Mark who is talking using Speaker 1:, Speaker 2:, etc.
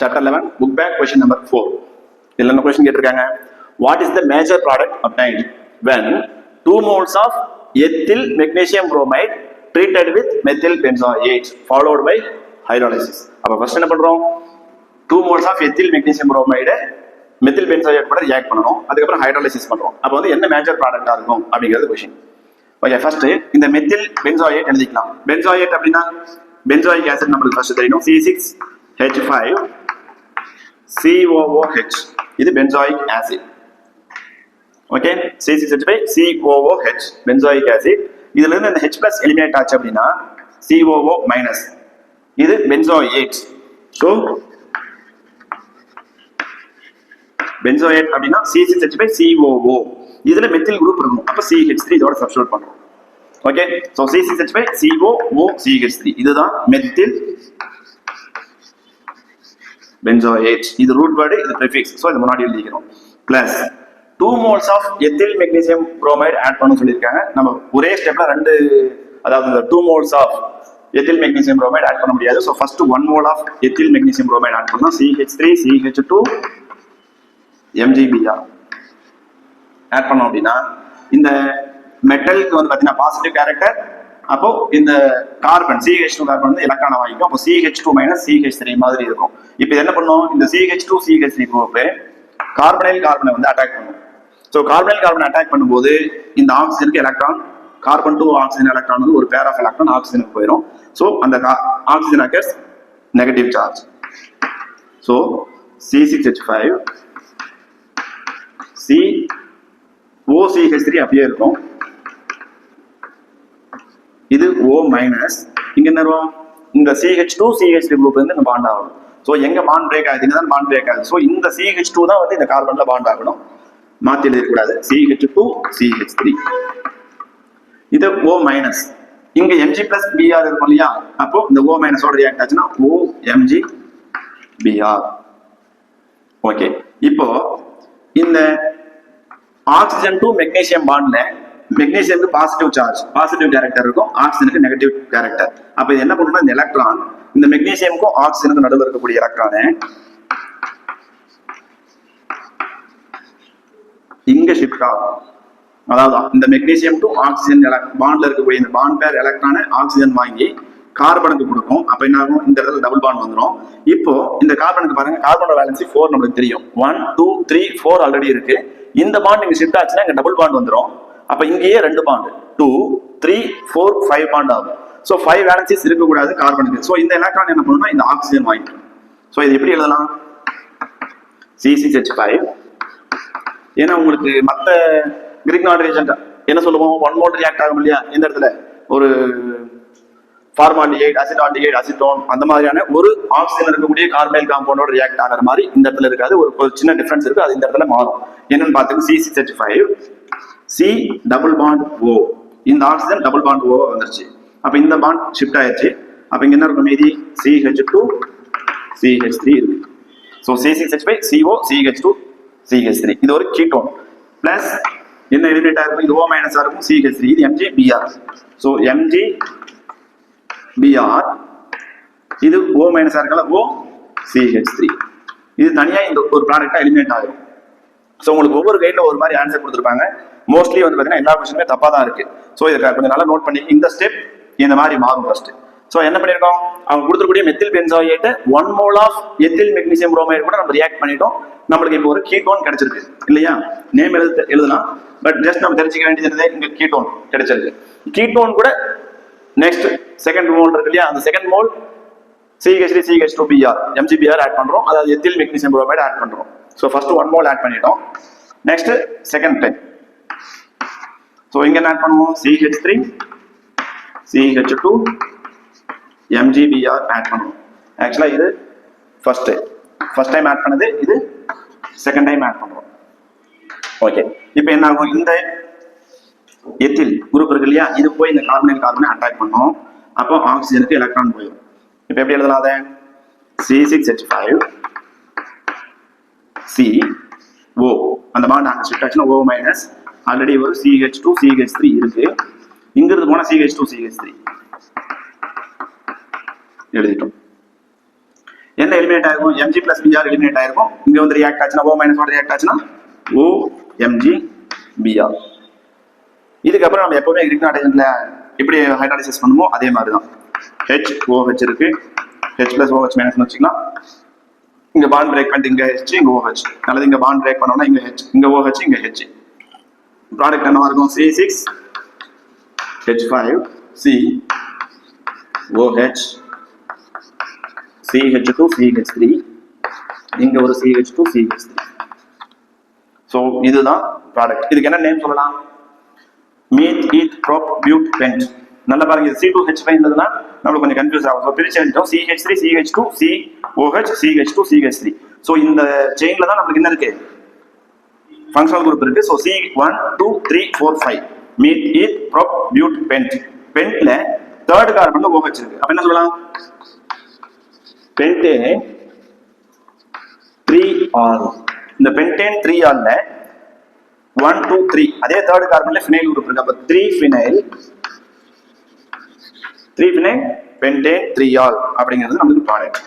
Speaker 1: Chapter 11, book back, question number 4. இதில் என்ன question கேட்டிருக்காங்க? What is the major product obtained when 2 moles of ethyl magnesium bromide treated with methyl benzoate followed by hydrolysis? அப்ப first என்ன பண்றோம்? 2 moles of ethyl magnesium bromide methyl benzoate கூட react பண்ணனும். அதுக்கப்புறம் hydrolysis பண்றோம். அப்ப வந்து என்ன major product இருக்கும் அப்படிங்கிறது question. ஓகே, first இந்த methyl benzoate எழுதிக்கலாம். benzoate அப்படின்னா benzoic acid நம்மளுக்கு first தெரியணும். C6H5 COOH, இது benzoic acid. Okay, C6H5 COOH benzoic acid. இதுல இருந்து இந்த H+ எலிமினேட் ஆச்சு அப்படின்னா COO-, இது benzoate. So benzoate அப்படின்னா C6H5 COO, இதுல மெத்தில் குரூப் இருக்கும். அப்ப CH3 இதோட சப்ஸ்டிட்யூட் பண்றோம். ஓகே, சோ C6H5 COOCH3 இதுதான் மெத்தில் benzoate. இது ரூட் வேர்ட், இது ப்ரிஃபிக்ஸ். சோ இது முன்னாடி எழுதிக்கிறோம். Plus 2 moles of ethyl magnesium bromide add பண்ண சொல்லிருக்காங்க. நம்ம ஒரே ஸ்டெப்ல அதாவது இந்த 2 moles of ethyl magnesium bromide add பண்ண முடியாது. So first 1 mole of ethyl magnesium bromide add பண்ணா CH3 CH2 MgBr ஆட் பண்ணோம் அப்படின்னா இந்த மெட்டலுக்கு வந்து பாத்தீங்கன்னா பாசிட்டிவ் கேரக்டர். அப்போ இந்த கார்பன் CH2 கார்பன் வந்து எலக்ட்ரானை வாங்கிக்கும். அப்போ CH2 - CH3 மாதிரி இருக்கும். இப்போ இது என்ன பண்ணும், இந்த CH2 CH3 குரூப் கார்பனைல் கார்பனை வந்து அட்டாக் பண்ணும். ஸோ கார்பனைல் கார்பனை அட்டாக் பண்ணும்போது இந்த ஆக்சிஜனுக்கு electron, carbon to oxygen electron வந்து ஒரு பேர் ஆஃப் எலக்ட்ரான் ஆக்சிஜனுக்கு போயிடும். ஸோ அந்த oxygen occurs negative charge. So C6H5 COCH3 அப்படியே இருக்கும். இது O-, இங்க என்ன வரும், இந்த CH2 CH3 குரூப் வந்து இந்த பாண்ட் ஆகணும். சோ எங்க பாண்ட் பிரேக் ஆகுது, இங்க தான் பாண்ட் பிரேக் ஆகுது. சோ இந்த CH2 தான் வந்து இந்த கார்பன்ல பாண்ட் ஆகணும். மாத்தி எழுத கூடாது. CH2 CH3 இது O-, இங்க Mg+Br இருக்கும் இல்லையா, அப்போ இந்த O- ஓட ரியாக்ட் ஆச்சுன்னா OMgBr. ஓகே, இப்போ இந்த ஆக்சிஜன் டு மெக்னீசியம் பாண்ட்ல மெக்னீசியம்க்கு பாசிட்டிவ் சார்ஜ், பாசிட்டிவ் கேரக்டர் இருக்கும், ஆக்சிஜனுக்கு நெகட்டிவ் கேரக்டர். அப்ப இது என்ன பண்ணும்னா இந்த எலக்ட்ரான் இந்த மெக்னீசியமுக்கும் ஆக்சிஜனுக்கும் நடுவில் இருக்கக்கூடிய எலக்ட்ரானை இங்க ஷிஃப்ட் ஆகும். அதாவது இந்த மெக்னீசியம் டு ஆக்சிஜன் பாண்ட்ல இருக்கக்கூடிய இந்த பாண்ட் பேர் எலக்ட்ரானை ஆக்சிஜன் வாங்கி கார்பனுக்கு கொடுக்கும். அப்ப என்ன ஆகும், இந்த இடத்துல டபுள் பாண்ட் வந்துடும். இப்போ இந்த கார்பனுக்கு பாருங்க, கார்பனோட வேலன்சி 4 நம்மளுக்கு தெரியும். 1 2 3 4 ஆல்ரெடி இருக்கு. இந்த பாண்ட் இங்க ஷிஃப்ட் ஆச்சுன்னா இங்க டபுள் பாண்ட் வந்துடும். அப்ப இங்கேயே 2 பாண்ட் 2 3 4 5 பாண்ட் ஆகும். சோ 5 வேலன்சிஸ் இருக்க கூடாது கார்பனுக்கு. சோ இந்த எலக்ட்ரான் என்ன பண்ணணும்னா இந்த ஆக்சிஜன் வாங்கிக்கும். சோ இது எப்படி எழுதலாம், C6H5. ஏன்னா உங்களுக்கு மத்த கிரீக் நாட் ரியேஜென்ட் என்ன சொல்லுவோம், 1 மோல் ரியாக்ட் ஆகும் இல்லையா, இந்த இடத்துல ஒரு ஃபார்மால்டிஹைட், அசிட்டால்டிஹைட், அசிட்டோன் அந்த மாதிரியான ஒரு ஆக்சிஜன் இருக்கக்கூடிய கார்பனைல் காம்பவுண்டோட ரியாக்ட் ஆகிற மாதிரி இந்த இடத்துல இருக்காது. ஒரு சின்ன டிஃபரன்ஸ் இருக்கு, அது இந்த இடத்துல மாறும். என்னன்னு பார்த்துக்கு C6H5 C double bond O, இந்த ஆக்சிஜன் டபுள் பாண்ட் O வந்துருச்சு. அப்ப இந்த பாண்ட் ஷிஃப்ட் ஆயிடுச்சு. அப்ப இங்க என்ன இருக்கும், மீதி CH2 CH3 இருக்கு. So C6H5 CO CH2 CH3 இது ஒரு கீட்டோன். பிளஸ் என்ன எலிமினேட் ஆயிருக்கும், இது O- ஆ இருக்கும், CH3 இது MgBr. சோ MgBr இது O- ஆ இருக்கல OCH3 இது தனியா இந்த ஒரு ப்ராடக்ட்டா எலிமினேட் ஆகும். ஸோ உங்களுக்கு ஒவ்வொரு கைட்ல ஒரு மாதிரி ஆன்சர் கொடுத்துருப்பாங்க. மோஸ்ட்லி வந்து பார்த்தீங்கன்னா எல்லா கொஸ்டினுமே தப்பா தான் இருக்கு. ஸோ இதை கொஞ்சம் நல்லா நோட் பண்ணி இந்த ஸ்டெப் இந்த மாதிரி மாறும் ஃபர்ஸ்ட். ஸோ என்ன பண்ணிருக்கோம், அவங்க கொடுத்துருக்கூடிய methyl benzoate 1 mole of ethyl magnesium bromide கூட நம்ம ரியாக்ட் பண்ணிட்டோம். நம்மளுக்கு இப்போ ஒரு கீட்டோன் கிடைச்சிருக்கு இல்லையா, நேம் எழுதலாம். பட் ஜஸ்ட் நம்ம தெரிஞ்சுக்க வேண்டியது இங்க கீட்டோன் கிடைச்சிருக்கு. கீட்டோன் கூட நெக்ஸ்ட் செகண்ட் மோல் இருக்கு இல்லையா, அந்த second mole CH3 CH2Br MgBr add பண்றோம். அதாவது எத்தில் மெக்னீசியம் புரோமைடு ஆட் பண்றோம். ஸோ ஃபர்ஸ்ட் 1 mole ஆட் பண்ணிட்டோம். Next second time. ஸோ இங்க என்ன ஆட் பண்ணுவோம், CH3 CH2 MgBr ஆட் பண்ணுவோம். ஆக்சுவலா இது ஃபர்ஸ்ட் டைம் ஆட் பண்ணது, இது செகண்ட் டைம் ஆட் பண்றோம். ஓகே, இப்போ என்ன ஆகும், இந்த எத்தில் குரூப் இருக்கு இல்லையா, இது போய் இந்த கார்பனைல் கார்பனை அட்டாக் பண்ணும். அப்போ ஆக்சிஜனுக்கு எலக்ட்ரான் போயிடும். இப்போ எப்படி எழுதலாம், அதை C6H5 CO அந்த பாண்ட் அங்க ஷிஃப்ட் ஆச்சுன்னா O-, ஆல்ரெடி ஒரு CH2 CH3 இருக்கு. இங்கிருந்து போனா CH2 CH3 எழுதிட்டோம். என்ன எலிமினேட் ஆயிருக்கும்? Mg பிளஸ் Br எலிமினேட் ஆயிருக்கும். இங்க வந்து ரியாக்ட் ஆச்சுன்னா O மைனஸ் ஓட ரியாக்ட் ஆச்சுன்னா OMg Br. இதுக்கப்புறம் நம்ம எப்பவுமே கிரிக்னாடைசன்ல எப்படி ஹைட்ராலிசிஸ் பண்ணுமோ அதே மாதிரி தான். HOH இருக்கு, H பிளஸ் OH மைனஸ் வச்சுக்கலாம். இங்க பாண்ட் பிரேக் பண்ணிட்டு இங்க H இங்க OH, அல்லது இங்க பாண்ட் பிரேக் பண்ணோம்னா இங்க H இங்க OH இங்க H. ப்ராடக்ட் என்னவா இருக்கும்? C6H5COH CH2CH3 இங்க ஒரு CH2CH3. சோ இதுதான் ப்ராடக்ட். இதுக்கு என்ன நேம் சொல்லலாம்? Meth eth prop but pent. நல்லா பாருங்க, C2H5 இருந்ததுன்னா நம்மளுக்கு கொஞ்சம் கன்ஃபியூஸ் ஆகும். ஸோ பிரிச்சு எழுதிட்டோம் CH3 CH2 COH CH2 CH3. So இந்த செயின்ல தான் நம்மளுக்கு என்ன இருக்கு? ஃபங்க்ஷனல் குரூப் இருக்கு. So C1 2 3 4 5 meth eth prop but pent. பென்ட்ல தேர்ட் கார்பன்ல OH இருக்கு. அப்ப என்ன சொல்லலாம்? Pentane 3R. இந்த பென்டேன் 3R ல 1 2 3 அதே தேர்ட் கார்பன்ல ஃபினைல் குரூப் இருக்கு. அப்ப 3 ஃபினைல் பென்டேன் 3R அப்படிங்கிறது நமக்கு ப்ராடக்ட்.